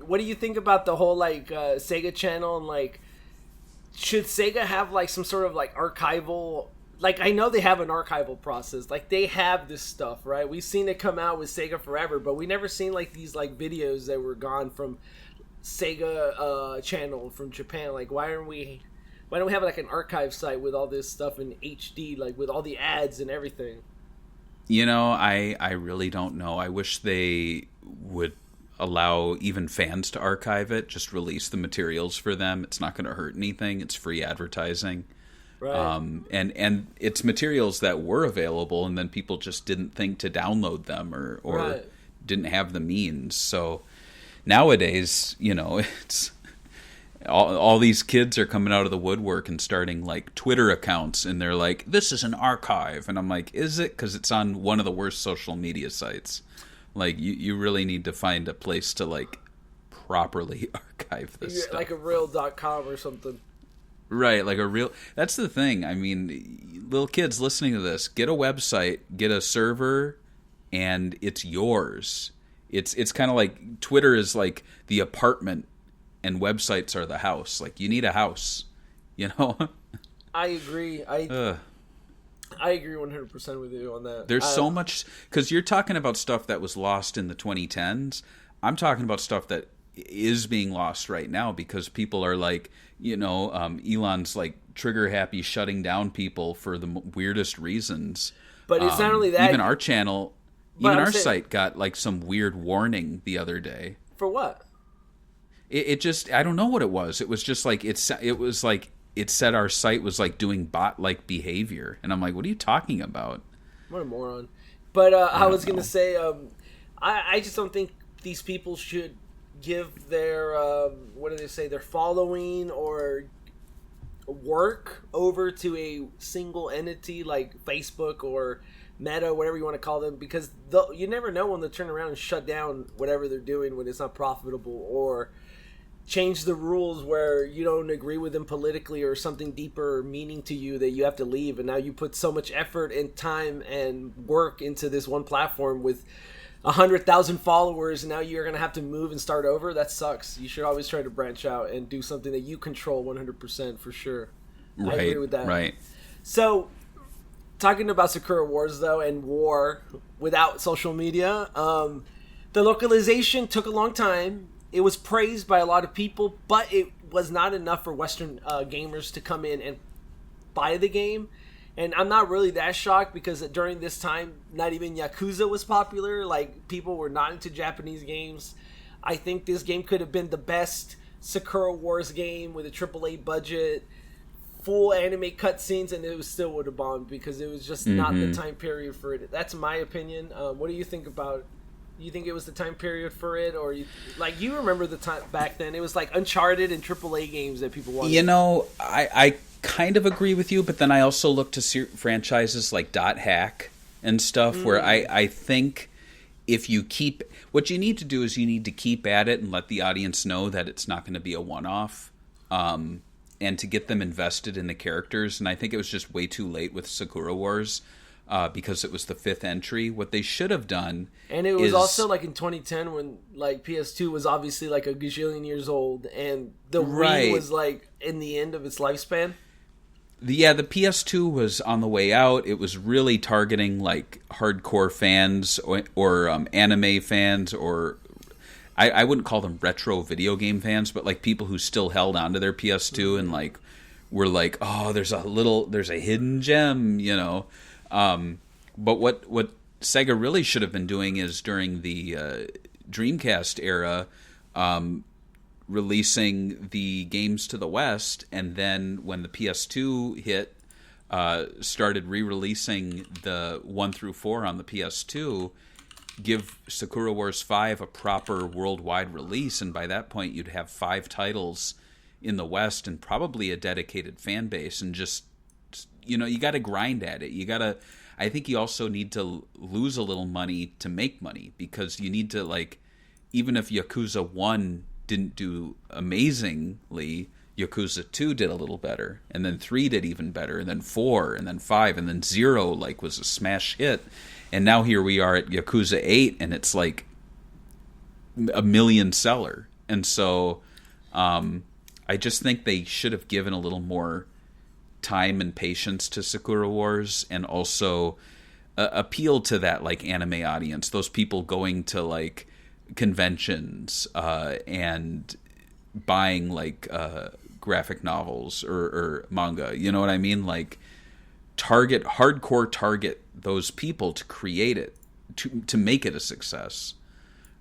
what do you think about the whole like Sega channel and like should Sega have like some sort of like archival? Like I know they have an archival process. Like they have this stuff, right? We've seen it come out with Sega Forever, but we never seen like these like videos that were gone from Sega channel from Japan. Like why don't we have like an archive site with all this stuff in HD, like with all the ads and everything? You know, I really don't know. I wish they would allow even fans to archive it. Just release the materials for them. It's not going to hurt anything. It's free advertising. Right. And it's materials that were available, and then people just didn't think to download them or Right. didn't have the means. So nowadays, you know, it's all these kids are coming out of the woodwork and starting like Twitter accounts, and they're like, "This is an archive," and I'm like, "Is it?" Because it's on one of the worst social media sites. Like you really need to find a place to like properly archive this stuff. Like a real.com or something. Right, like a real... That's the thing. I mean, little kids listening to this, get a website, get a server, and it's yours. It's kind of like... Twitter is like the apartment, and websites are the house. Like, you need a house, you know? I agree. I agree 100% with you on that. There's so much... Because you're talking about stuff that was lost in the 2010s. I'm talking about stuff that is being lost right now because people are like... You know, Elon's like trigger happy shutting down people for the weirdest reasons. But it's not only that. Even our channel, even our site got like some weird warning the other day. For what? It just, I don't know what it was. It was just like, it was like, it said our site was like doing bot-like behavior. And I'm like, what are you talking about? What a moron. But I was going to say, I just don't think these people should give their what do they say, their following or work over to a single entity like Facebook or Meta, whatever you want to call them, because you never know when they'll turn around and shut down whatever they're doing when it's not profitable, or change the rules where you don't agree with them politically or something deeper or meaning to you that you have to leave, and now you put so much effort and time and work into this one platform with 100,000 followers, and now you're going to have to move and start over. That sucks. You should always try to branch out and do something that you control 100% for sure. Right, I agree with that. Right. So, talking about Sakura Wars, though, and war without social media, the localization took a long time. It was praised by a lot of people, but it was not enough for Western gamers to come in and buy the game. And I'm not really that shocked because during this time, not even Yakuza was popular. Like, people were not into Japanese games. I think this game could have been the best Sakura Wars game with a AAA budget, full anime cutscenes, and it still would have bombed because it was just not the time period for it. That's my opinion. What do you think about? You think it was the time period for it, or you remember the time back then? It was like Uncharted and AAA games that people wanted. You know, I kind of agree with you, but then I also look to franchises like Dot Hack and stuff where I think if you keep... What you need to do is you need to keep at it and let the audience know that it's not going to be a one-off, and to get them invested in the characters. And I think it was just way too late with Sakura Wars. Because it was the 5th entry. What they should have done, and it was also like in 2010 when like PS2 was obviously like a gajillion years old, and the Wii was like in the end of its lifespan. The PS2 was on the way out. It was really targeting like hardcore fans or anime fans, or I wouldn't call them retro video game fans, but like people who still held onto their PS2 and like were like, oh, there's a hidden gem, you know. But what Sega really should have been doing is during the Dreamcast era, releasing the games to the West, and then when the PS2 hit, started re-releasing the 1 through 4 on the PS2, give Sakura Wars 5 a proper worldwide release, and by that point you'd have 5 titles in the West and probably a dedicated fan base, and just, you know, you got to grind at it. I think you also need to lose a little money to make money, because you need to, like, even if Yakuza 1 didn't do amazingly, Yakuza 2 did a little better, and then 3 did even better, and then 4, and then 5, and then 0, like, was a smash hit. And now here we are at Yakuza 8, and it's like, a million seller. And so I just think they should have given a little more time and patience to Sakura Wars, and also appeal to that like anime audience, those people going to like conventions and buying like graphic novels or manga. You know what I mean? Like hardcore target those people to create it, to make it a success.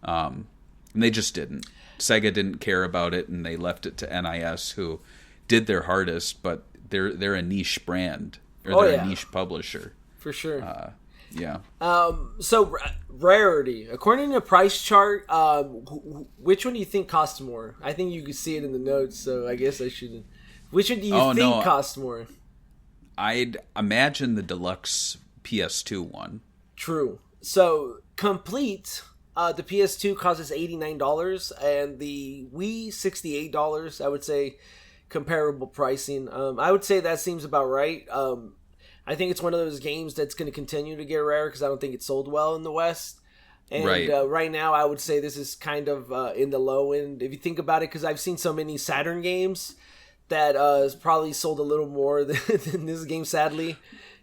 And they just didn't. Sega didn't care about it, and they left it to NIS, who did their hardest, but they're a niche brand, or they're a niche publisher. For sure. Yeah. So rarity, according to the price chart, which one do you think costs more? I think you can see it in the notes, so I guess I shouldn't. Which one do you think costs more? I'd imagine the deluxe PS2 one. True. So complete, the PS2 costs $89, and the Wii $68. I would say comparable pricing. I would say that seems about right. I think it's one of those games that's going to continue to get rare because I don't think it sold well in the West. And right now, I would say this is kind of in the low end. If you think about it, because I've seen so many Saturn games that has probably sold a little more than this game, sadly.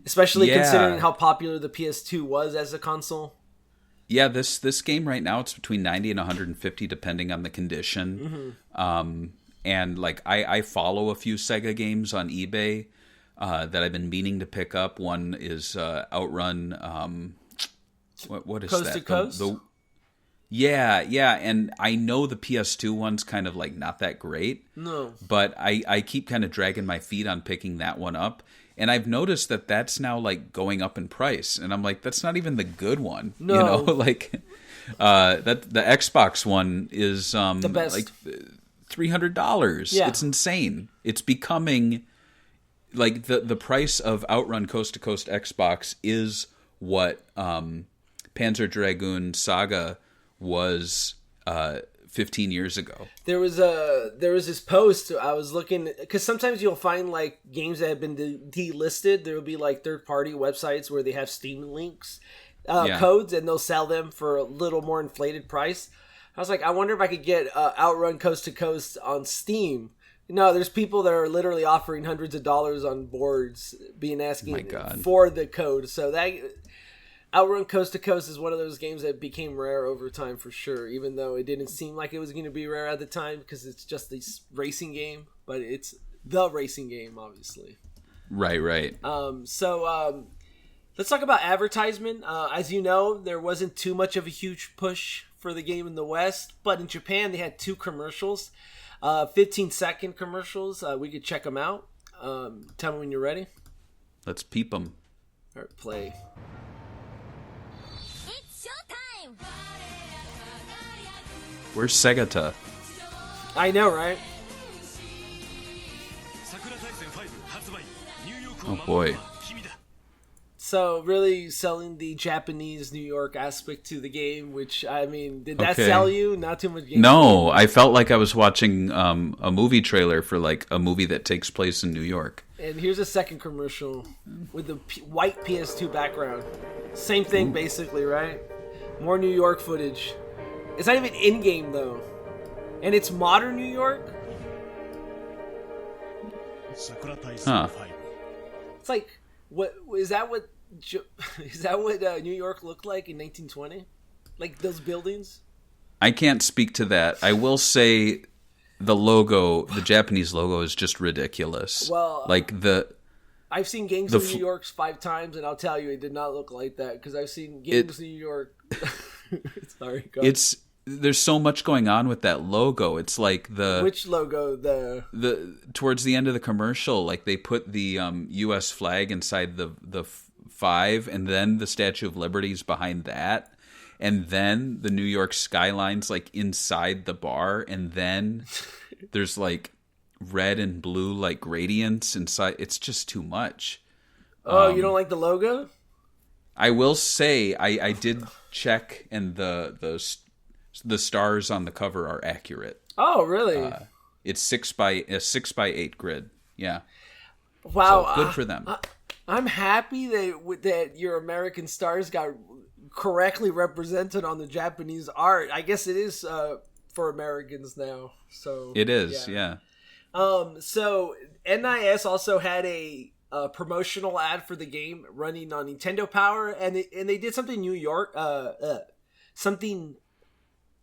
Especially considering how popular the PS2 was as a console. Yeah, this game right now, it's between 90 and 150 depending on the condition. Mm-hmm. And like I follow a few Sega games on eBay that I've been meaning to pick up. One is Outrun. What is Coast that? To Coast? Yeah, and I know the PS2 one's kind of like not that great. No. But I keep kind of dragging my feet on picking that one up. And I've noticed that that's now like going up in price. And I'm like, that's not even the good one. No. You know, like that the Xbox one is the best. Like $300. Yeah. It's insane. It's becoming like the price of Outrun Coast to Coast Xbox is what Panzer Dragoon Saga was 15 years ago. There was this post I was looking, because sometimes you'll find like games that have been delisted. There will be like third-party websites where they have Steam links, codes, and they'll sell them for a little more inflated price. I was like, I wonder if I could get Outrun Coast to Coast on Steam. No, there's people that are literally offering hundreds of dollars on boards, asking for the code. So that Outrun Coast to Coast is one of those games that became rare over time for sure, even though it didn't seem like it was going to be rare at the time because it's just this racing game, but it's the racing game, obviously. Right. So let's talk about advertisement. As you know, there wasn't too much of a huge push for the game in the West, but in Japan they had 2 commercials, 15-second commercials. We could check them out. Tell me when you're ready. Let's peep them. All right, play. Where's Segata? I know, right? Oh boy. So really selling the Japanese New York aspect to the game, which, I mean, did that sell you? Not too much game. No, I felt like I was watching a movie trailer for like a movie that takes place in New York. And here's a second commercial with the white PS2 background. Same thing, basically, right? More New York footage. It's not even in-game, though. And it's modern New York? Huh. It's like, what is that what New York looked like in 1920? Like those buildings? I can't speak to that. I will say the logo, the Japanese logo, is just ridiculous. Well, like I've seen games in New York 5 times, and I'll tell you, it did not look like that because I've seen games in New York. Sorry, go ahead. There's so much going on with that logo. It's like which logo? The towards the end of the commercial, like they put the U.S. flag inside the 5, and then the Statue of Liberty's behind that, and then the New York skyline's like inside the bar, and then there's like red and blue like gradients inside. It's just too much. Oh, you don't like the logo? I will say I did check, and the stars on the cover are accurate. Oh, really? It's 6 by 8 grid. Yeah. Wow. So good for them. I'm happy that your American stars got correctly represented on the Japanese art. I guess it is for Americans now. So it is, yeah. So NIS also had a promotional ad for the game running on Nintendo Power, and they did something something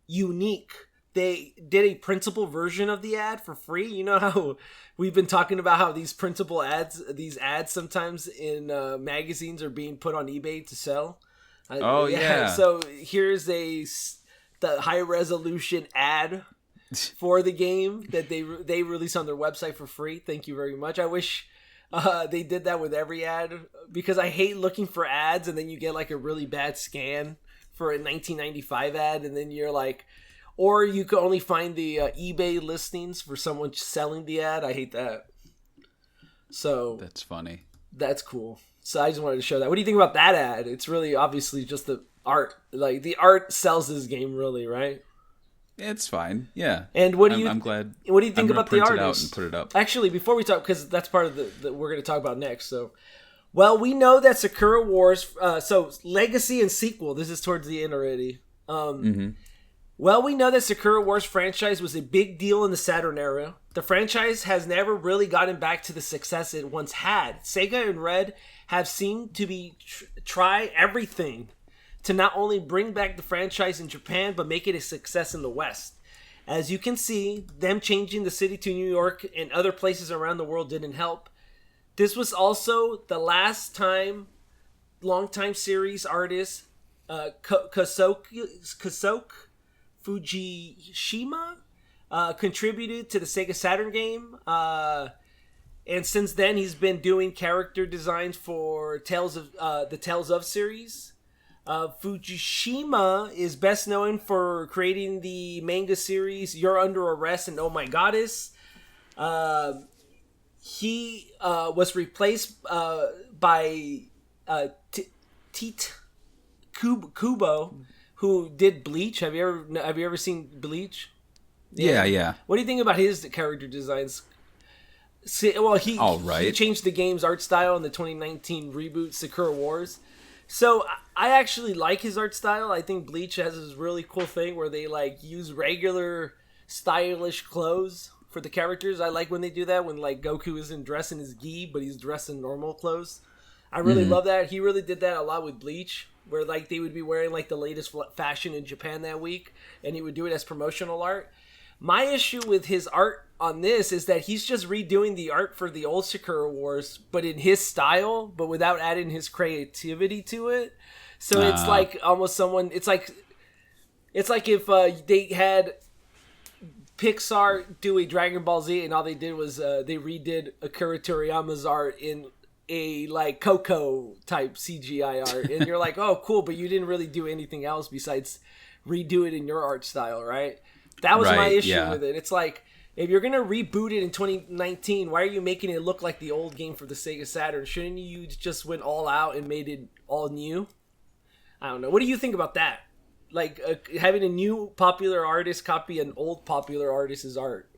unique. They did a printable version of the ad for free. You know how we've been talking about how these printable ads, these ads sometimes in magazines are being put on eBay to sell. Yeah. So here's the high resolution ad for the game that they release on their website for free. Thank you very much. I wish they did that with every ad, because I hate looking for ads and then you get like a really bad scan for a 1995 ad, and then you're like, or you could only find the eBay listings for someone selling the ad. I hate that. So that's funny. That's cool. So I just wanted to show that. What do you think about that ad? It's really obviously just the art. Like, the art sells this game, really, right? It's fine. Yeah. And what do you? I'm glad. What do you think about the artist? Out and put it up. Actually, before we talk, because that's part of the we're going to talk about next. So, well, we know that Sakura Wars. So legacy and sequel. This is towards the end already. Well, we know that Sakura Wars franchise was a big deal in the Saturn era. The franchise has never really gotten back to the success it once had. Sega and Red have seemed to be try everything to not only bring back the franchise in Japan, but make it a success in the West. As you can see, them changing the city to New York and other places around the world didn't help. This was also the last time longtime series artist Kasoke Fujishima contributed to the Sega Saturn game. And since then, he's been doing character designs for the Tales of series. Fujishima is best known for creating the manga series You're Under Arrest and Oh My Goddess. He was replaced by Kubo, who did Bleach. Have you ever seen Bleach? Yeah. What do you think about his character designs? Well, he changed the game's art style in the 2019 reboot Sakura Wars. So I actually like his art style. I think Bleach has this really cool thing where they like use regular stylish clothes for the characters. I like when they do that, when like Goku isn't dressed in his gi, but he's dressed in normal clothes. I really love that. He really did that a lot with Bleach, where like they would be wearing like the latest fashion in Japan that week, and he would do it as promotional art. My issue with his art on this is that he's just redoing the art for the old Sakura Wars, but in his style, but without adding his creativity to it. So it's like almost someone. It's like if they had Pixar do a Dragon Ball Z, and all they did was they redid Akira Toriyama's art in a like Coco type CGI art, and you're like, oh, cool, but you didn't really do anything else besides redo it in your art style, right? That was my issue with it. It's like, if you're gonna reboot it in 2019, why are you making it look like the old game for the Sega Saturn? Shouldn't you just went all out and made it all new? I don't know. What do you think about that? Like having a new popular artist copy an old popular artist's art.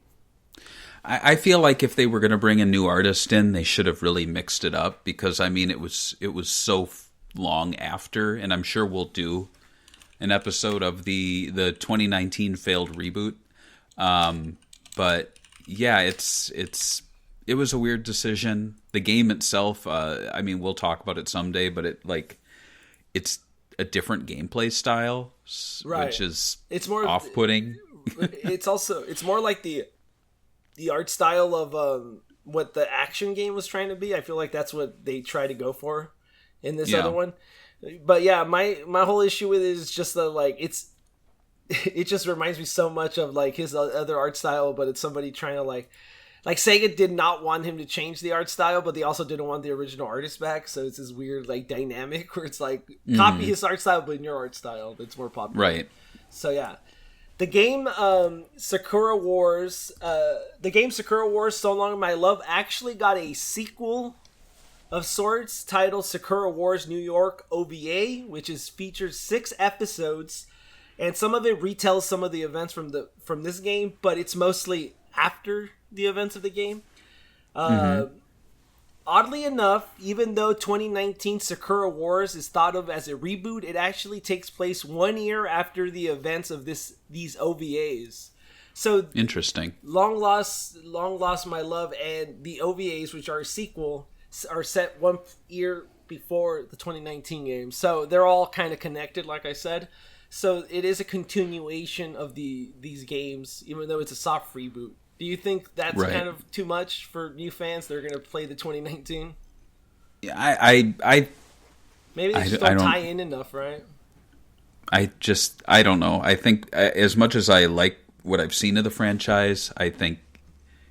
I feel like if they were going to bring a new artist in, they should have really mixed it up, because I mean it was so long after, and I'm sure we'll do an episode of the 2019 failed reboot. But yeah, it was a weird decision. The game itself, I mean, we'll talk about it someday, but it's a different gameplay style, which is more off-putting. It's more like the art style of what the action game was trying to be. I feel like that's what they try to go for in this other one. But yeah, my whole issue with it is just that like it just reminds me so much of like his other art style, but it's somebody trying to like Sega did not want him to change the art style, but they also didn't want the original artist back. So it's this weird like dynamic where it's like copy his art style, but in your art style that's more popular. Right. So yeah. The game Sakura Wars, So Long My Love actually got a sequel of sorts titled Sakura Wars New York OVA, which features 6 episodes, and some of it retells some of the events from this game, but it's mostly after the events of the game. oddly enough, even though 2019 Sakura Wars is thought of as a reboot, it actually takes place 1 year after the events of these OVAs. So interesting. Long Lost My Love and the OVAs, which are a sequel, are set 1 year before the 2019 game. So they're all kind of connected, like I said. So it is a continuation of these games, even though it's a soft reboot. Do you think that's kind of too much for new fans? They're going to play the 2019? Yeah, I maybe they just don't tie in enough, right? I don't know. I think as much as I like what I've seen of the franchise, I think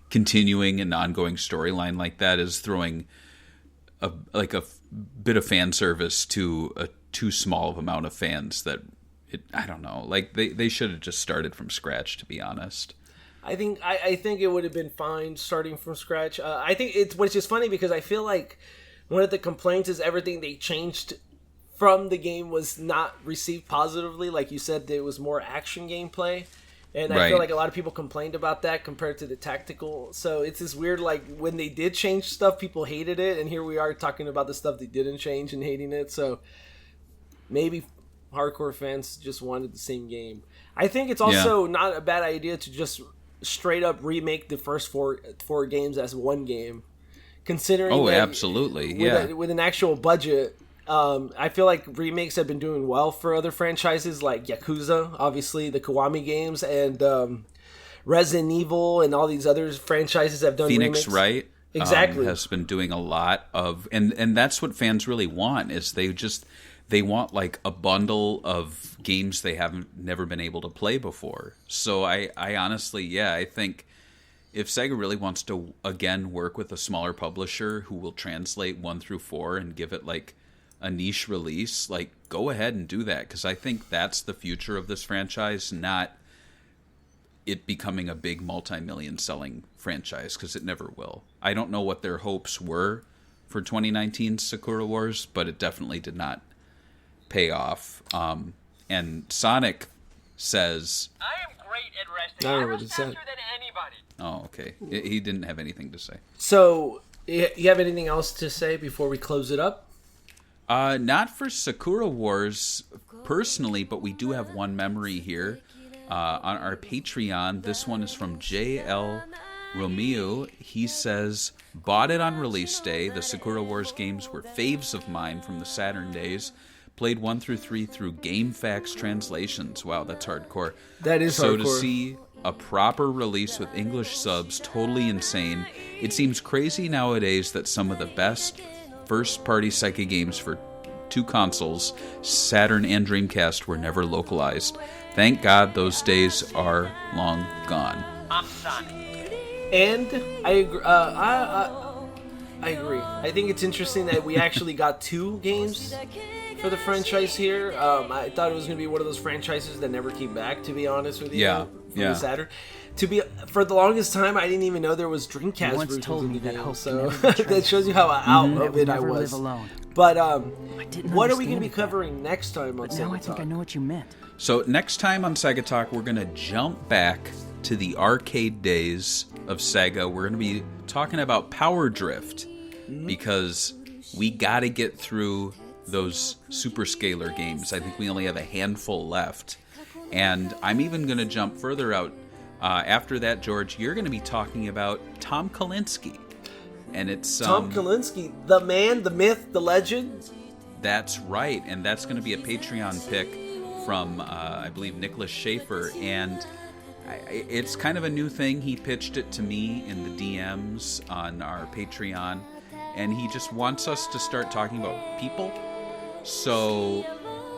continuing an ongoing storyline like that is throwing a bit of fan service to a too small of amount of fans that I don't know. Like they should have just started from scratch, to be honest. I think it would have been fine starting from scratch. I think it's just funny because I feel like one of the complaints is everything they changed from the game was not received positively. Like you said, there was more action gameplay. And I feel like a lot of people complained about that compared to the tactical. So it's this weird, like, when they did change stuff, people hated it. And here we are talking about the stuff they didn't change and hating it. So maybe hardcore fans just wanted the same game. I think it's also not a bad idea to just straight up remake the first four games as one game. Considering absolutely. With an actual budget. I feel like remakes have been doing well for other franchises like Yakuza, obviously the Kiwami games, and Resident Evil, and all these other franchises have done Phoenix remakes. Wright exactly has been doing a lot of, and that's what fans really want, is they want like a bundle of games they never been able to play before. So I honestly, I think if Sega really wants to again work with a smaller publisher who will translate 1 through 4 and give it like a niche release, like go ahead and do that, because I think that's the future of this franchise, not it becoming a big multi-million selling franchise, because it never will. I don't know what their hopes were for 2019 Sakura Wars, but it definitely did not pay off. And Sonic says, I am great at resting. I I don't know rest what he said. faster than anybody. oh, okay. He didn't have anything to say. So, you have anything else to say before we close it up? Not for Sakura Wars personally, but we do have one memory here on our Patreon. This one is from JL Romeo. He says, bought it on release day. The Sakura Wars games were faves of mine from the Saturn days. Played 1 through 3 through GameFAQs translations. Wow, that's hardcore. That is so hardcore. To see a proper release with English subs, totally insane. It seems crazy nowadays that some of the best first-party Sega games for 2 consoles, Saturn and Dreamcast, were never localized. Thank God those days are long gone. I'm Sonic. And I agree. I agree. I think it's interesting that we actually got 2 games for the franchise here. I thought it was going to be one of those franchises that never came back, to be honest with you. From the Saturn. For the longest time, I didn't even know there was Dreamcast versions of the game. So that shows you how out of it I was. But what are we going to be covering next time on Sega Talk? Now I think I know what you meant. So next time on Sega Talk, we're going to jump back to the arcade days of Sega. We're going to be talking about Power Drift, because we got to get through those Super Scalar games. I think we only have a handful left. And I'm even going to jump further out. After that, George, you're going to be talking about Tom Kalinske. And it's Tom Kalinske, the man, the myth, the legend. That's right. And that's going to be a Patreon pick from, I believe, Nicholas Schaefer. And it's kind of a new thing. He pitched it to me in the DMs on our Patreon. And he just wants us to start talking about people. So,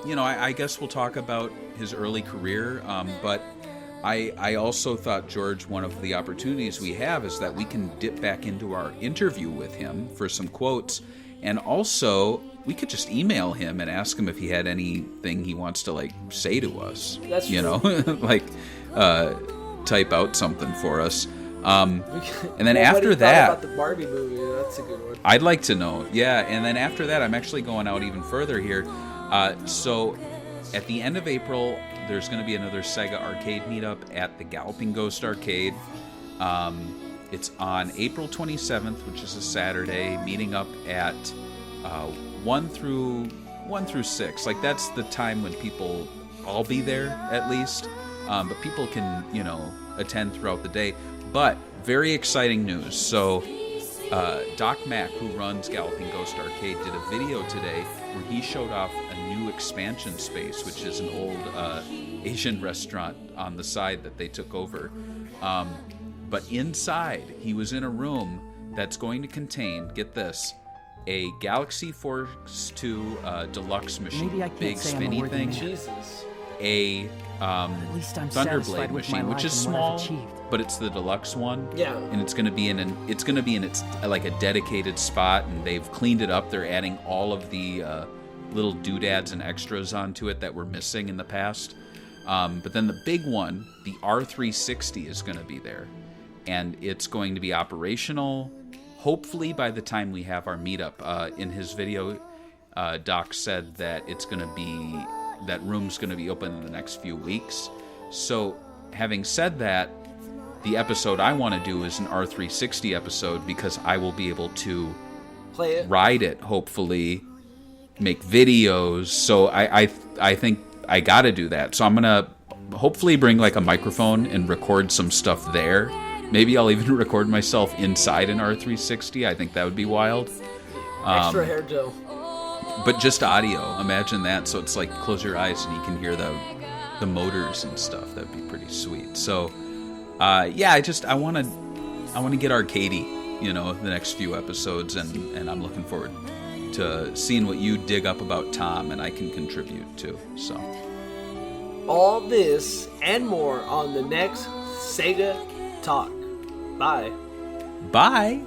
I guess we'll talk about his early career. But I also thought, George, one of the opportunities we have is that we can dip back into our interview with him for some quotes. And also, we could just email him and ask him if he had anything he wants to, say to us. That's true. Type out something for us. And then Nobody after thought that, about the Barbie movie. That's a good one. I'd like to know. Yeah, and then after that, I'm actually going out even further here. So at the end of April, there's going to be another Sega arcade meetup at the Galloping Ghost Arcade. It's on April 27th, which is a Saturday, meeting up at 1 through 6. Like, that's the time when people all be there, at least. But people can, attend throughout the day. But very exciting news. So Doc Mack, who runs Galloping Ghost Arcade, did a video today where he showed off a new expansion space, which is an old Asian restaurant on the side that they took over. But inside, he was in a room that's going to contain, get this, a Galaxy Force 2 deluxe machine, Maybe I can't big say I'm a spinny worthy thing, man. Jesus. a At least I'm Thunderblade satisfied with my machine, which life is and what I've small, achieved. but it's the deluxe one. Yeah. And it's going to be in its like a dedicated spot, and they've cleaned it up. They're adding all of the little doodads and extras onto it that were missing in the past. But then the big one, the R360, is going to be there, and it's going to be operational. Hopefully by the time we have our meetup. In his video, Doc said that that room's going to be open in the next few weeks. So, having said that, the episode I want to do is an R360 episode, because I will be able to Play it. ride it, hopefully, make videos. So I think I got to do that. So I'm going to hopefully bring like a microphone and record some stuff there. Maybe I'll even record myself inside an R360. I think that would be wild. Extra hair gel. But just audio. Imagine that. So it's like close your eyes and you can hear the motors and stuff. That'd be pretty sweet. So I want to get arcadey, the next few episodes, and I'm looking forward to seeing what you dig up about Tom and I can contribute to. So All this and more on the next Sega Talk. Bye. bye.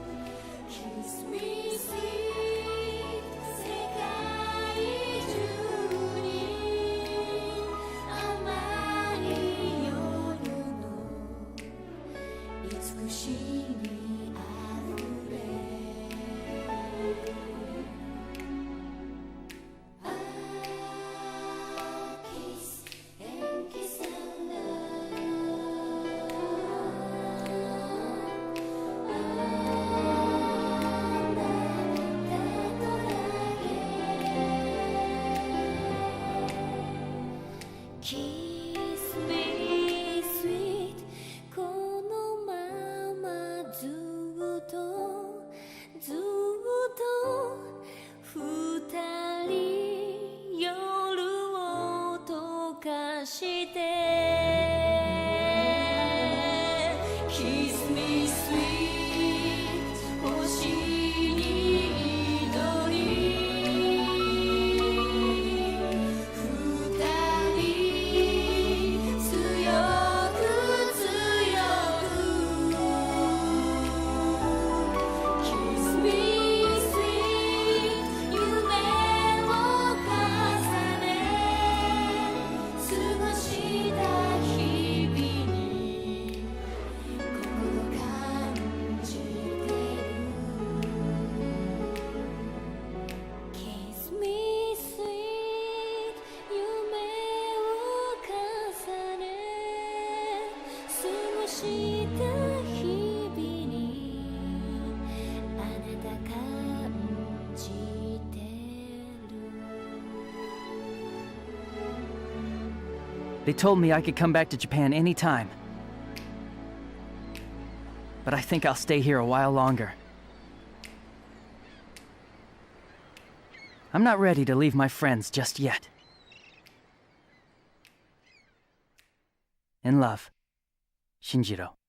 Kiss me sweet このままずっと二人夜を溶かして Kiss me sweet 星に祈り二人強く強く Kiss me sweet 夢を重ね過ごした日々に心感じてる Kiss me sweet 夢を重ね過ごした日々にあなた感じてる They told me I could come back to Japan anytime. But I think I'll stay here a while longer. I'm not ready to leave my friends just yet. In love, Shinjiro.